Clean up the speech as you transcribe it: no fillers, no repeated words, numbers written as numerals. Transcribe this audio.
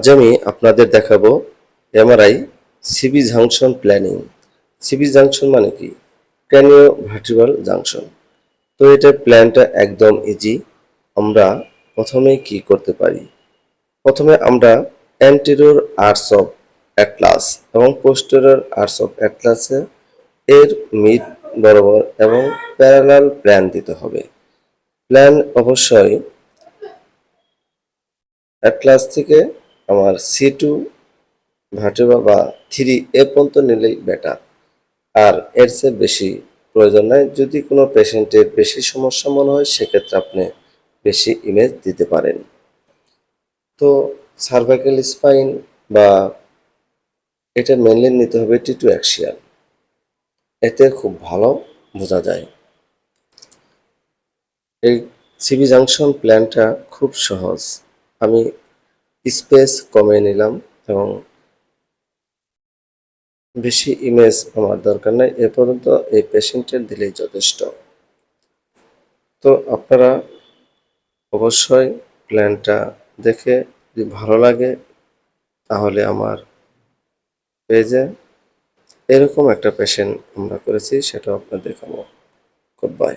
আজ আমি আপনাদের দেখাবো MRI CB junction planning. CB junction মানে কি? Cranio vertebral junction. তো এটার প্ল্যানটা একদম ইজি। আমরা প্রথমে কি করতে পারি? প্রথমে আমরা অ্যান্টেরিয়র আর্চ অফ অ্যাটলাস এবং পোস্টেরিয়র আর্চ অফ অ্যাটলাসে এর মিড বরাবর এবং প্যারালাল প্ল্যান দিতে হবে। প্ল্যান অবশ্যই অ্যাটলাস থেকে আমার C2 ভার্টেব্রা বা 3 এ পর্যন্ত নিলেই বেটার। আর এর চেয়ে বেশি প্রয়োজন নাই। যদি কোনো পেশেন্টের বেশি সমস্যা মনে হয় সেক্ষেত্রে আপনি বেশি ইমেজ দিতে পারেন। তো সার্ভাইকাল স্পাইন বা এটা মেনলি নিতে হবে T2 অ্যাক্সিয়াল। এতে খুব ভালো বোঝা যায়। এই সিবি জাংশন প্ল্যানটা খুব সহজ। আমি স্পেস কমিয়ে নিলাম এবং বেশি ইমেজ আমার দরকার নাই। এ পর্যন্ত এই পেশেন্টের দিলেই যথেষ্ট। তো আপনারা অবশ্যই প্ল্যানটা দেখে যদি ভালো লাগে তাহলে আমার পেজে এরকম একটা পেশেন্ট আমরা করেছি, সেটাও আপনাদের দেখাবো। Good bye.